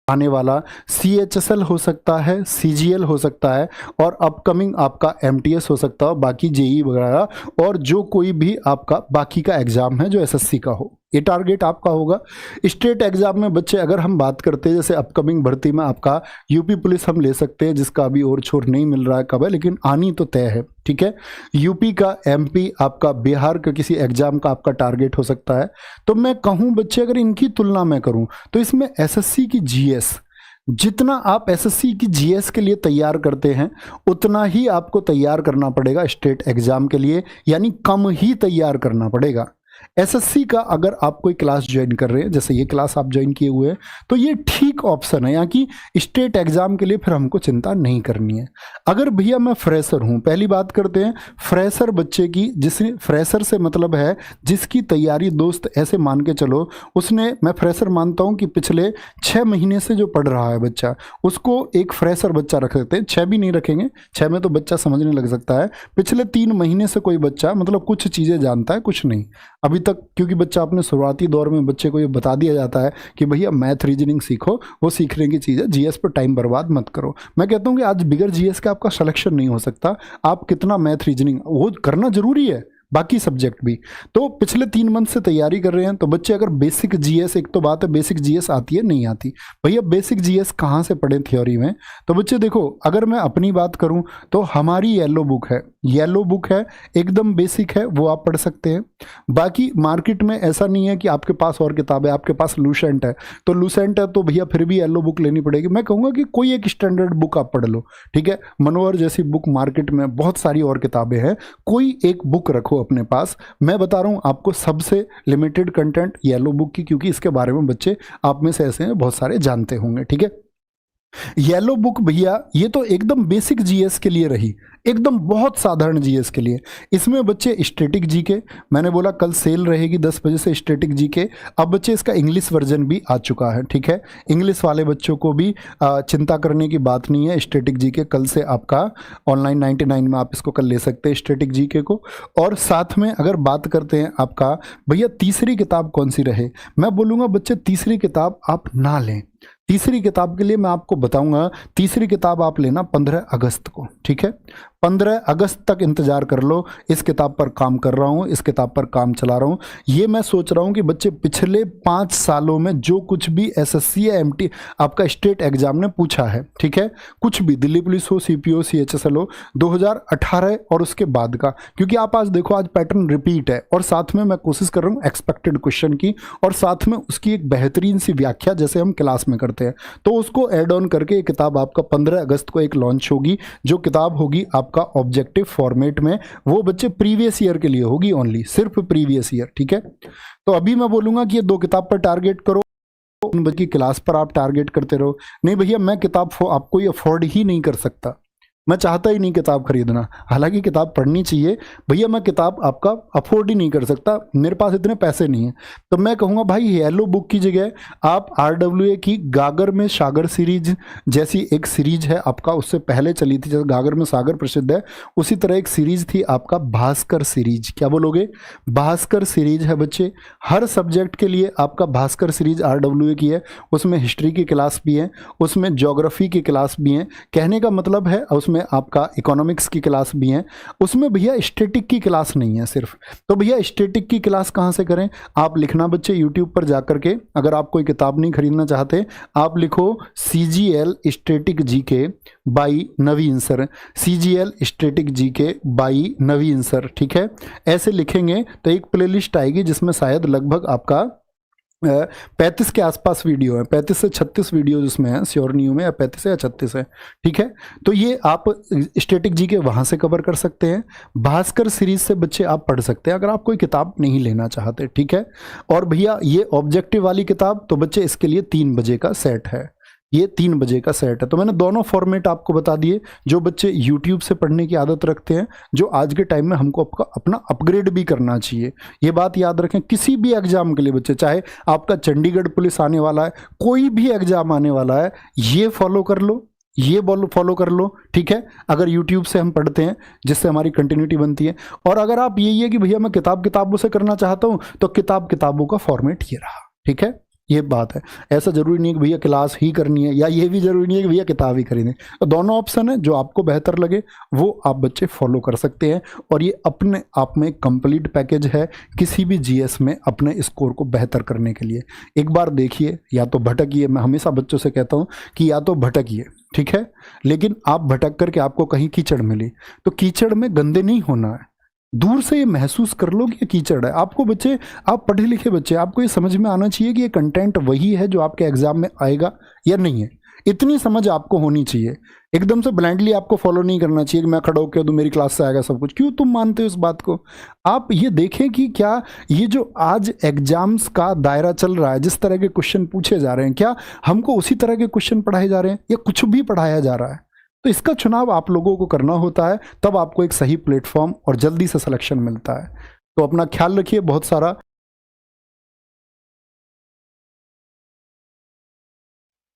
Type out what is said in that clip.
आने वाला CHSL हो सकता है, CGL हो सकता है और अपकमिंग आपका MTS हो सकता है, बाकी JEE वगैरह और जो कोई भी आपका बाकी का एग्जाम है जो SSC का हो, ये टारगेट आपका होगा। स्टेट एग्जाम में बच्चे अगर हम बात करते हैं जैसे अपकमिंग भर्ती में आपका यूपी पुलिस हम ले सकते हैं, जिसका अभी और छोर नहीं मिल रहा है कब है, लेकिन आनी तो तय है, ठीक है। यूपी का, MP आपका, बिहार का किसी एग्जाम का आपका टारगेट हो सकता है। तो मैं कहूं बच्चे अगर इनकी तुलना मैं करूं तो इसमें SSC की GS, जितना आप SSC की GS के लिए तैयार करते हैं उतना ही आपको तैयार करना पड़ेगा स्टेट एग्जाम के लिए, यानी कम ही तैयार करना पड़ेगा। SSC का अगर आप कोई क्लास ज्वाइन कर रहे हैं, जैसे ये क्लास आप ज्वाइन किए हुए हैं, तो ये ठीक ऑप्शन है, यहाँ की स्टेट एग्जाम के लिए फिर हमको चिंता नहीं करनी है। अगर भैया मैं फ्रेशर हूँ, पहली बात करते हैं फ्रेशर बच्चे की, जिसने फ्रेशर से मतलब है जिसकी तैयारी दोस्त ऐसे मान के चलो उसने, मैं फ्रेशर मानता हूँ कि पिछले 6 महीने से जो पढ़ रहा है बच्चा, उसको एक फ्रेशर बच्चा रख सकते हैं। 6 भी नहीं रखेंगे, 6 में तो बच्चा समझने लग सकता है। पिछले 3 महीने से कोई बच्चा मतलब कुछ चीज़ें जानता है, कुछ नहीं अभी तक, क्योंकि बच्चा अपने शुरुआती दौर में बच्चे को ये बता दिया जाता है कि भैया मैथ रीजनिंग सीखो, वो सीखने की चीज़ है, GS पर टाइम बर्बाद मत करो। मैं कहता हूँ कि आज बिगर GS का आपका सिलेक्शन नहीं हो सकता, आप कितना मैथ रीजनिंग वो करना जरूरी है, बाकी सब्जेक्ट भी। तो पिछले 3 मंथ से तैयारी कर रहे हैं तो बच्चे अगर बेसिक GS, एक तो बात है बेसिक GS आती है नहीं आती, भैया बेसिक GS कहाँ से पढ़ें थ्योरी में, तो बच्चे देखो अगर मैं अपनी बात करूं तो हमारी येलो बुक है, येलो बुक है, एकदम बेसिक है, वो आप पढ़ सकते हैं। बाकी मार्केट में ऐसा नहीं है कि आपके पास और किताब है, आपके पास लूसेंट है, तो लूसेंट है तो भैया फिर भी येलो बुक लेनी पड़ेगी। मैं कहूँगा कि कोई एक स्टैंडर्ड बुक आप पढ़ लो, ठीक है। मनोहर जैसी बुक मार्केट में बहुत सारी और किताबें हैं, कोई एक बुक रखो अपने पास। मैं बता रहा हूं आपको सबसे लिमिटेड कंटेंट येलो बुक की, क्योंकि इसके बारे में बच्चे आप में से ऐसे हैं बहुत सारे जानते होंगे, ठीक है। येलो बुक भैया ये तो एकदम बेसिक GS के लिए रही, एकदम बहुत साधारण GS के लिए। इसमें बच्चे स्टैटिक GK, मैंने बोला कल सेल रहेगी 10 बजे से स्टैटिक GK। अब बच्चे इसका इंग्लिश वर्जन भी आ चुका है, ठीक है। इंग्लिश वाले बच्चों को भी चिंता करने की बात नहीं है, स्टैटिक GK कल से आपका ऑनलाइन 99 में आप इसको कल ले सकते हैं स्टैटिक GK को। और साथ में अगर बात करते हैं आपका भैया तीसरी किताब कौन सी रहे, मैं बोलूँगा बच्चे तीसरी किताब आप ना लें। तीसरी किताब के लिए मैं आपको बताऊंगा, तीसरी किताब आप लेना 15 अगस्त को, ठीक है। 15 अगस्त तक इंतजार कर लो, इस किताब पर काम कर रहा हूँ, इस किताब पर काम चला रहा हूँ। ये मैं सोच रहा हूँ कि बच्चे पिछले 5 सालों में जो कुछ भी SSC या MT आपका स्टेट एग्जाम ने पूछा है, ठीक है, कुछ भी दिल्ली पुलिस हो, CPO CHSL हो, 2018 और उसके बाद का, क्योंकि आप आज देखो आज पैटर्न रिपीट है, और साथ में मैं कोशिश कर रहा हूँ एक्सपेक्टेड क्वेश्चन की, और साथ में उसकी एक बेहतरीन सी व्याख्या जैसे हम क्लास में करते हैं, तो उसको ऐड ऑन करके ये किताब आपका 15 अगस्त को एक लॉन्च होगी। जो किताब होगी आपका ऑब्जेक्टिव फॉर्मेट में, वो बच्चे प्रीवियस ईयर के लिए होगी ओनली, सिर्फ प्रीवियस ईयर, ठीक है। तो अभी मैं बोलूंगा कि ये 2 किताब पर टारगेट करो, उन बच्ची क्लास पर आप टारगेट करते रहो। नहीं भैया मैं किताब आपको ये अफोर्ड ही नहीं कर सकता, मैं चाहता ही नहीं किताब खरीदना, हालांकि किताब पढ़नी चाहिए भैया, मैं किताब आपका अफोर्ड ही नहीं कर सकता, मेरे पास इतने पैसे नहीं हैं। तो मैं कहूँगा भाई येलो बुक की जगह आप RWA की गागर में सागर सीरीज जैसी एक सीरीज है आपका, उससे पहले चली थी, जैसे गागर में सागर प्रसिद्ध है उसी तरह एक सीरीज थी आपका भास्कर सीरीज। क्या बोलोगे? भास्कर सीरीज है बच्चे, हर सब्जेक्ट के लिए आपका भास्कर सीरीज RWA की है, उसमें हिस्ट्री की क्लास भी है, उसमें ज्योग्राफी की क्लास भी है, कहने का मतलब है उसमें आपका इकोनॉमिक्स की क्लास भी है, उसमें भैया स्टैटिक की क्लास नहीं है सिर्फ। तो भैया स्टैटिक की क्लास कहाँ से करें? आप लिखना बच्चे यूट्यूब पर जाकर के, अगर आप कोई किताब नहीं खरीदना चाहते आप लिखो CGL static GK by Naveen sir, CGL static GK by Naveen sir, ठीक है। ऐसे लिखेंगे तो एक प्लेलिस्ट आएगी जिसमें शायद लगभग आपका 35 के आसपास वीडियो है, 35 से 36 वीडियो जिसमें है, श्योर नहीं हूँ मैं, 35 है या 36 है, ठीक है। तो ये आप स्टैटिक GK वहाँ से कवर कर सकते हैं, भास्कर सीरीज से बच्चे आप पढ़ सकते हैं अगर आप कोई किताब नहीं लेना चाहते, ठीक है। और भैया ये ऑब्जेक्टिव वाली किताब तो बच्चे इसके लिए 3 बजे का सेट है, ये 3 बजे का सेट है। तो मैंने दोनों फॉर्मेट आपको बता दिए, जो बच्चे YouTube से पढ़ने की आदत रखते हैं, जो आज के टाइम में हमको अपना अपग्रेड भी करना चाहिए, ये बात याद रखें। किसी भी एग्जाम के लिए बच्चे, चाहे आपका चंडीगढ़ पुलिस आने वाला है, कोई भी एग्जाम आने वाला है, ये फॉलो कर लो, ये फॉलो कर लो, ठीक है। अगर YouTube से हम पढ़ते हैं जिससे हमारी कंटिन्यूटी बनती है, और अगर आप यही है कि भैया मैं किताबों से करना चाहता हूँ, तो किताबों का फॉर्मेट ये रहा, ठीक है। ये बात है। ऐसा ज़रूरी नहीं है कि भैया क्लास ही करनी है, या ये भी ज़रूरी नहीं है कि भैया किताब ही खरीदें। तो दोनों ऑप्शन है, जो आपको बेहतर लगे वो आप बच्चे फॉलो कर सकते हैं, और ये अपने आप में कंप्लीट पैकेज है किसी भी जीएस में अपने स्कोर को बेहतर करने के लिए। एक बार देखिए, या तो भटकिए, मैं हमेशा बच्चों से कहता हूँ कि या तो भटकिए, ठीक है, लेकिन आप भटक करके आपको कहीं कीचड़ मिली तो कीचड़ में गंदे नहीं होना है, दूर से ये महसूस कर लो कि ये कीचड़ है। आपको बच्चे, आप पढ़े लिखे बच्चे, आपको ये समझ में आना चाहिए कि ये कंटेंट वही है जो आपके एग्जाम में आएगा या नहीं है, इतनी समझ आपको होनी चाहिए। एकदम से ब्लाइंडली आपको फॉलो नहीं करना चाहिए कि मैं खड़ा होकर दूं मेरी क्लास से आएगा सब कुछ। क्यों तुम मानते हो इस बात को? आप ये देखें कि क्या ये जो आज एग्जाम्स का दायरा चल रहा है, जिस तरह के क्वेश्चन पूछे जा रहे हैं, क्या हमको उसी तरह के क्वेश्चन पढ़ाए जा रहे हैं या कुछ भी पढ़ाया जा रहा है? तो इसका चुनाव आप लोगों को करना होता है, तब आपको एक सही प्लेटफॉर्म और जल्दी से सिलेक्शन मिलता है। तो अपना ख्याल रखिए, बहुत सारा